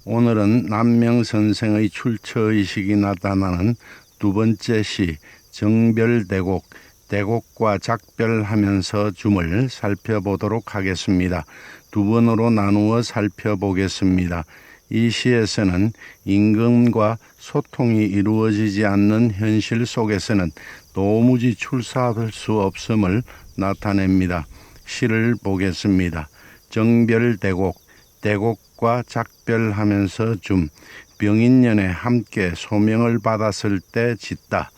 오늘은 남명선생의 출처의식이 나타나는 두 번째 시 정별대곡, 대곡과 작별하면서 줌을 살펴보도록 하겠습니다. 두 번으로 나누어 살펴보겠습니다. 이 시에서는 임금과 소통이 이루어지지 않는 현실 속에서는 도무지 출사할 수 없음을 나타냅니다. 시를 보겠습니다. 정별대곡, 대곡과 작별하면서 줌, 병인년에 함께 소명을 받았을 때 짓다.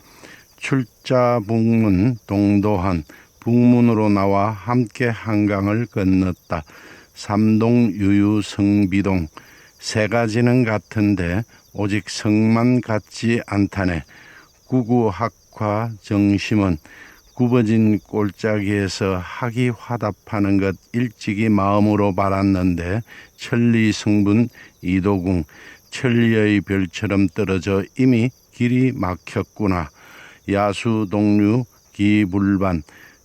출자북문 동도한, 북문으로 나와 함께 한강을 건넜다. 삼동유유 성비동, 세 가지는 같은데 오직 성만 같지 않다네. 구구학화 정심은, 굽어진 골짜기에서 학이 화답하는 것 일찍이 마음으로 바랐는데 천리성분 이도궁, 천리의 별처럼 떨어져 이미 길이 막혔구나. 야수동류 기불반,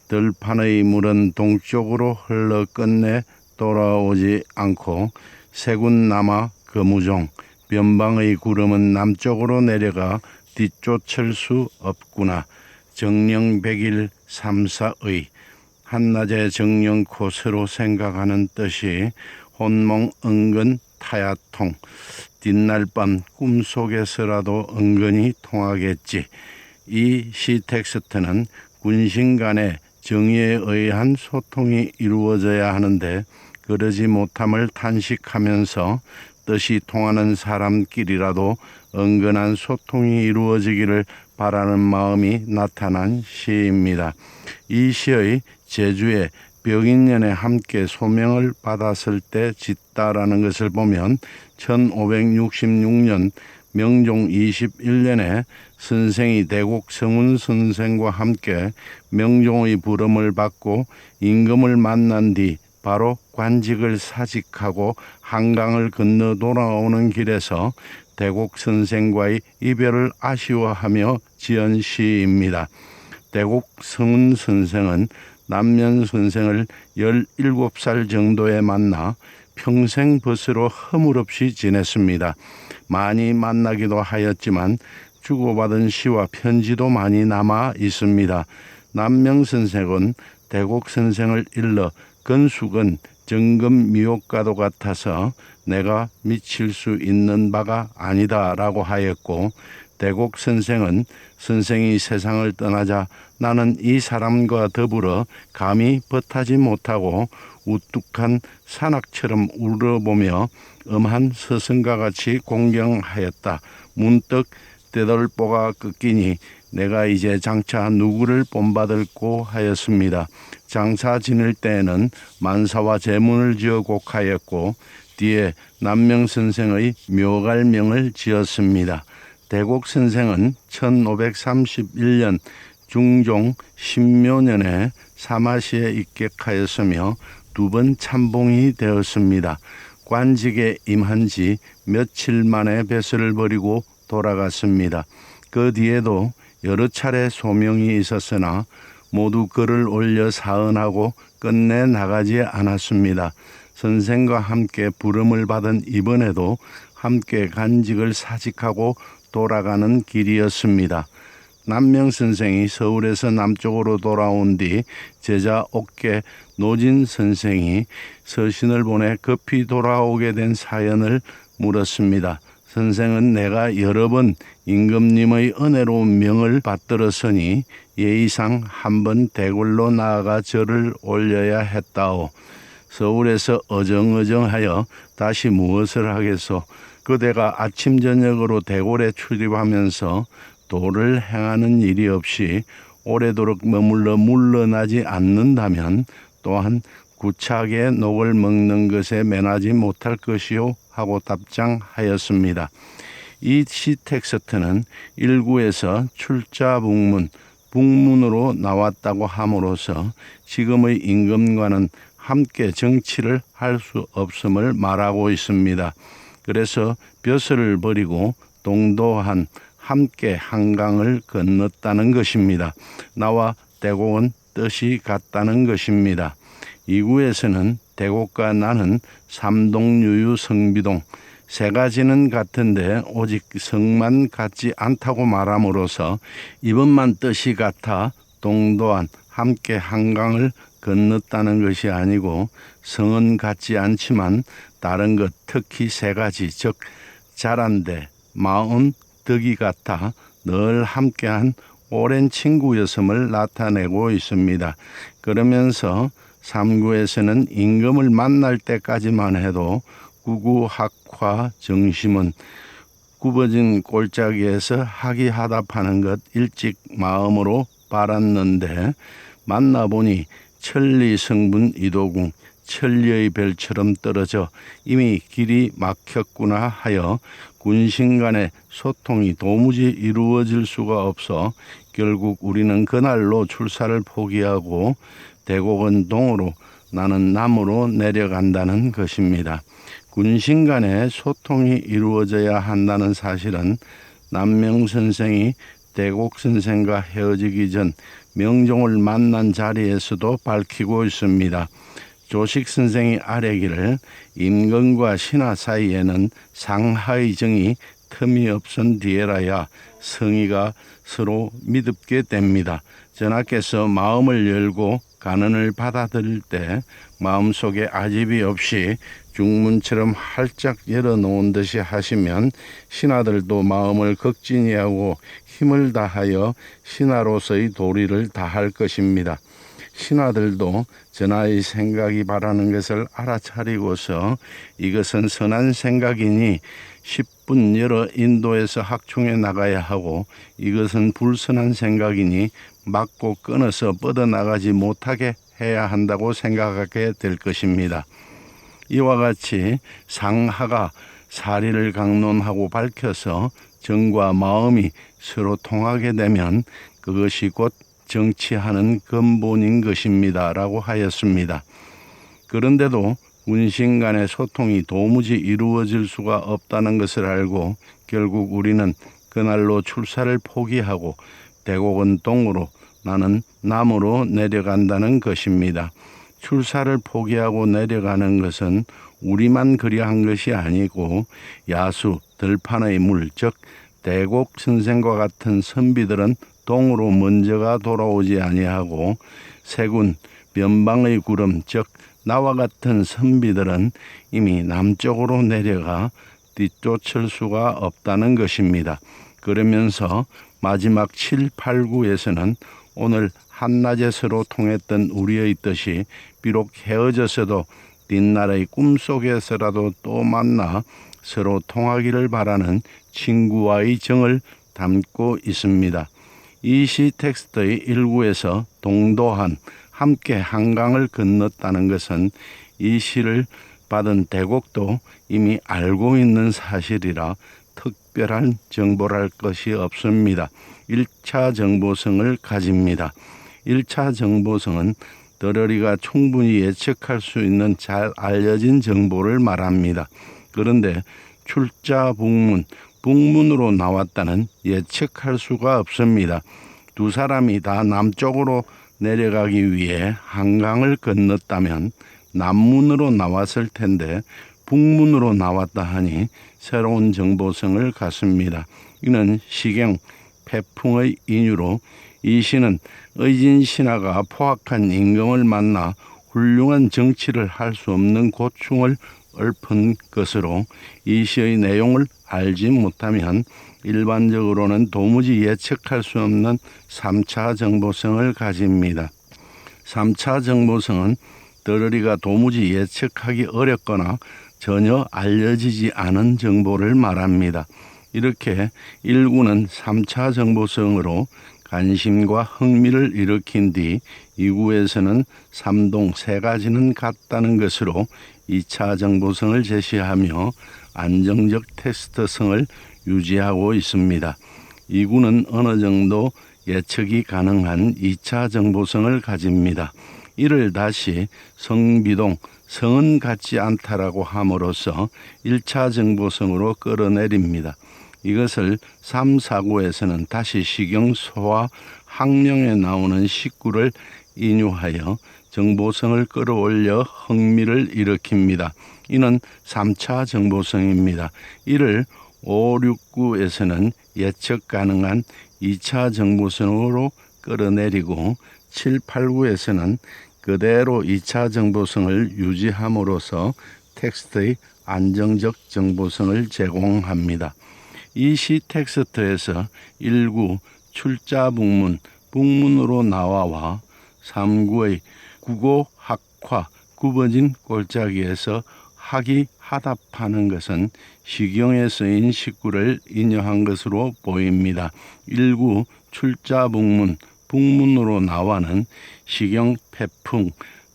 들판의 물은 동쪽으로 흘러 끝내 돌아오지 않고 세군 남아 거무종, 변방의 구름은 남쪽으로 내려가 뒤쫓을 수 없구나. 정령백일 삼사의, 한낮에 정령코 새로 생각하는 뜻이 혼몽 은근 타야통, 뒷날 밤 꿈속에서라도 은근히 통하겠지. 이 시 텍스트는 군신 간의 정의에 의한 소통이 이루어져야 하는데 그러지 못함을 탄식하면서 뜻이 통하는 사람끼리라도 은근한 소통이 이루어지기를 바라는 마음이 나타난 시입니다. 이 시의 제주에 병인년에 함께 소명을 받았을 때 짓다라는 것을 보면 1566년 명종 21년에 선생이 대곡 성운 선생과 함께 명종의 부름을 받고 임금을 만난 뒤 바로 관직을 사직하고 한강을 건너 돌아오는 길에서 대곡 선생과의 이별을 아쉬워하며 지은 시입니다. 대곡 성운 선생은 남면 선생을 17살 정도에 만나 평생 벗으로 허물없이 지냈습니다. 많이 만나기도 하였지만 주고받은 시와 편지도 많이 남아 있습니다. 남명 선생은 대곡 선생을 일러 건숙은 정금 미혹과도 같아서 내가 미칠 수 있는 바가 아니다라고 하였고, 대곡 선생은 선생이 세상을 떠나자 나는 이 사람과 더불어 감히 벗하지 못하고 우뚝한 산악처럼 울어보며 엄한 스승과 같이 공경하였다. 문득 떼돌보가 꺾이니 내가 이제 장차 누구를 본받을꼬 하였습니다. 장사 지낼 때에는 만사와 제문을 지어 곡하였고 뒤에 남명 선생의 묘갈명을 지었습니다. 대곡 선생은 1531년 중종 신묘년에 사마시에 입객하였으며 두 번 참봉이 되었습니다. 관직에 임한 지 며칠 만에 벼슬을 버리고 돌아갔습니다. 그 뒤에도 여러 차례 소명이 있었으나 모두 글을 올려 사언하고 끝내 나가지 않았습니다. 선생과 함께 부름을 받은 이번에도 함께 간직을 사직하고 돌아가는 길이었습니다. 남명 선생이 서울에서 남쪽으로 돌아온 뒤 제자 옥계 노진 선생이 서신을 보내 급히 돌아오게 된 사연을 물었습니다. 선생은 내가 여러 번 임금님의 은혜로운 명을 받들었으니 예의상 한번 대궐로 나아가 절을 올려야 했다오. 서울에서 어정어정하여 다시 무엇을 하겠소. 그대가 아침 저녁으로 대궐에 출입하면서 도를 행하는 일이 없이 오래도록 머물러 물러나지 않는다면 또한 구차하게 녹을 먹는 것에 면하지 못할 것이요 하고 답장하였습니다. 이 시 텍스트는 일구에서 출자북문, 북문으로 나왔다고 함으로써 지금의 임금과는 함께 정치를 할 수 없음을 말하고 있습니다. 그래서 벼슬을 버리고 동도한 함께 한강을 건넜다는 것입니다. 나와 대곡은 뜻이 같다는 것입니다. 이 구에서는 대곡과 나는 삼동유유 성비동, 세 가지는 같은데 오직 성만 같지 않다고 말함으로써 이것만 뜻이 같아 동도한 함께 한강을 건넜다는 것이 아니고 성은 같지 않지만 다른 것 특히 세 가지 즉 자란데 마음 덕이 같아 늘 함께한 오랜 친구였음을 나타내고 있습니다. 그러면서 3구에서는 임금을 만날 때까지만 해도 구구학화 정심은 굽어진 골짜기에서 하기하답하는 것 일찍 마음으로 바랐는데 만나보니 천리 성분 이도궁 천리의 별처럼 떨어져 이미 길이 막혔구나 하여 군신 간의 소통이 도무지 이루어질 수가 없어 결국 우리는 그날로 출사를 포기하고 대곡은 동으로 나는 남으로 내려간다는 것입니다. 군신 간의 소통이 이루어져야 한다는 사실은 남명 선생이 대곡 선생과 헤어지기 전 명종을 만난 자리에서도 밝히고 있습니다. 조식 선생이 아뢰기를 임금과 신하 사이에는 상하의 정이 틈이 없은 뒤에라야 성의가 서로 믿게 됩니다. 전하께서 마음을 열고 간언을 받아들일 때 마음속에 아집이 없이 중문처럼 활짝 열어놓은 듯이 하시면 신하들도 마음을 극진히 하고 힘을 다하여 신하로서의 도리를 다할 것입니다. 신하들도 전하의 생각이 바라는 것을 알아차리고서 이것은 선한 생각이니 10분 열어 인도에서 학총에 나가야 하고 이것은 불선한 생각이니 막고 끊어서 뻗어나가지 못하게 해야 한다고 생각하게 될 것입니다. 이와 같이 상하가 사리를 강론하고 밝혀서 정과 마음이 서로 통하게 되면 그것이 곧 정치하는 근본인 것입니다. 라고 하였습니다. 그런데도 군신 간의 소통이 도무지 이루어질 수가 없다는 것을 알고 결국 우리는 그날로 출사를 포기하고 대곡은 동으로 나는 남으로 내려간다는 것입니다. 출사를 포기하고 내려가는 것은 우리만 그리한 것이 아니고 야수, 들판의 물, 즉 대곡 선생과 같은 선비들은 동으로 먼저가 돌아오지 아니하고 세군, 변방의 구름, 즉 나와 같은 선비들은 이미 남쪽으로 내려가 뒤쫓을 수가 없다는 것입니다. 그러면서 마지막 7, 8, 9에서는 오늘 한낮에 서로 통했던 우리의 뜻이 비록 헤어져서도 뒷날의 꿈속에서라도 또 만나 서로 통하기를 바라는 친구와의 정을 담고 있습니다. 이 시 텍스트의 일부에서 동도한 함께 한강을 건넜다는 것은 이 시를 받은 대곡도 이미 알고 있는 사실이라 특별한 정보랄 것이 없습니다. 1차 정보성을 가집니다. 1차 정보성은 더러리가 충분히 예측할 수 있는 잘 알려진 정보를 말합니다. 그런데 출자 북문, 북문으로 나왔다는 예측할 수가 없습니다. 두 사람이 다 남쪽으로 내려가기 위해 한강을 건넜다면 남문으로 나왔을 텐데 북문으로 나왔다 하니 새로운 정보성을 갖습니다. 이는 시경, 패풍의 인유로 이 시는 의진 신하가 포악한 임금을 만나 훌륭한 정치를 할 수 없는 고충을 읊은 것으로 이 시의 내용을 알지 못하면 일반적으로는 도무지 예측할 수 없는 3차 정보성을 가집니다. 3차 정보성은 더러리가 도무지 예측하기 어렵거나 전혀 알려지지 않은 정보를 말합니다. 이렇게 1구는 3차 정보성으로 관심과 흥미를 일으킨 뒤 2구에서는 삼동 세 가지는 같다는 것으로 2차 정보성을 제시하며 안정적 테스트성을 유지하고 있습니다. 2구는 어느 정도 예측이 가능한 2차 정보성을 가집니다. 이를 다시 성비동, 성은 같지 않다라고 함으로써 1차 정보성으로 끌어내립니다. 이것을 3, 4구에서는 다시 시경서와 학명에 나오는 식구를 인유하여 정보성을 끌어올려 흥미를 일으킵니다. 이는 3차 정보성입니다. 이를 5, 6, 9에서는 예측 가능한 2차 정보성으로 끌어내리고 7, 8, 9에서는 그대로 2차 정보성을 유지함으로써 텍스트의 안정적 정보성을 제공합니다. 이 시 텍스트에서 1구 출자 북문, 북문으로 나와와 3구의 국어 학화, 굽어진 골짜기에서 학이 하답하는 것은 시경에 쓰인 식구를 인용한 것으로 보입니다. 1구 출자 북문, 북문으로 나와는 시경 패풍,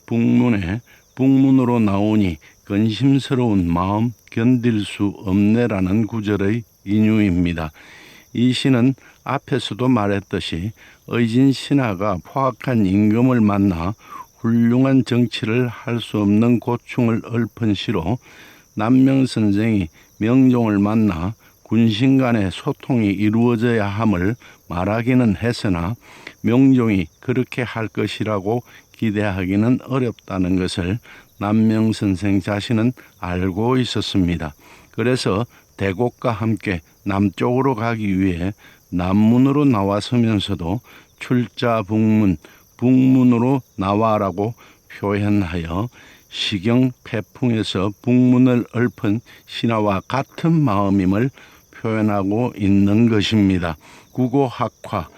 북문에 북문으로 나오니 근심스러운 마음 견딜 수 없네라는 구절의 인유입니다. 이 시는 앞에서도 말했듯이 의진 신하가 포악한 임금을 만나 훌륭한 정치를 할 수 없는 고충을 읊은 시로 남명선생이 명종을 만나 군신 간의 소통이 이루어져야 함을 말하기는 했으나 명종이 그렇게 할 것이라고 기대하기는 어렵다는 것을 남명선생 자신은 알고 있었습니다. 그래서 대곡과 함께 남쪽으로 가기 위해 남문으로 나와서면서도 출자 북문, 북문으로 나와라고 표현하여 시경 패풍에서 북문을 읊은 신하와 같은 마음임을 표현하고 있는 것입니다. 국어학화,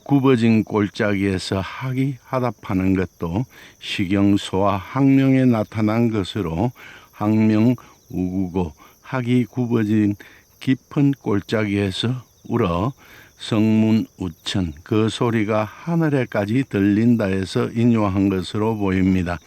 굽어진 골짜기에서 학이 하답하는 것도 시경소와 학명에 나타난 것으로 학명 우구고 학이 굽어진 깊은 골짜기에서 울어 성문 우천 그 소리가 하늘에까지 들린다 해서 인용한 것으로 보입니다.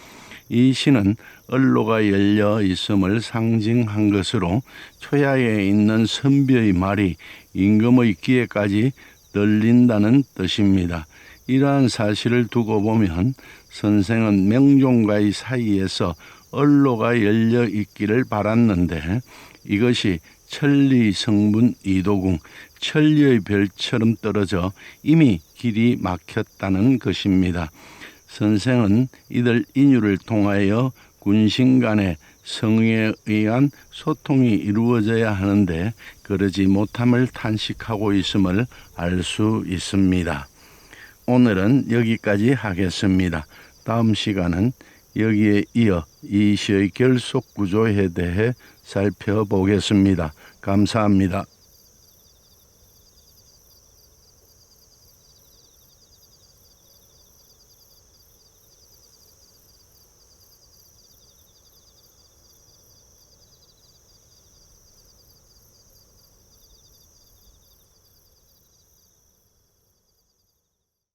이 시는 언로가 열려 있음을 상징한 것으로 초야에 있는 선비의 말이 임금의 귀에까지 들린다는 뜻입니다. 이러한 사실을 두고 보면 선생은 명종과의 사이에서 언로가 열려 있기를 바랐는데 이것이 천리 성분 이도궁, 천리의 별처럼 떨어져 이미 길이 막혔다는 것입니다. 선생은 이들 인유를 통하여 군신 간의 성의에 의한 소통이 이루어져야 하는데 그러지 못함을 탄식하고 있음을 알 수 있습니다. 오늘은 여기까지 하겠습니다. 다음 시간은 여기에 이어 이 시의 결속 구조에 대해 살펴보겠습니다. 감사합니다.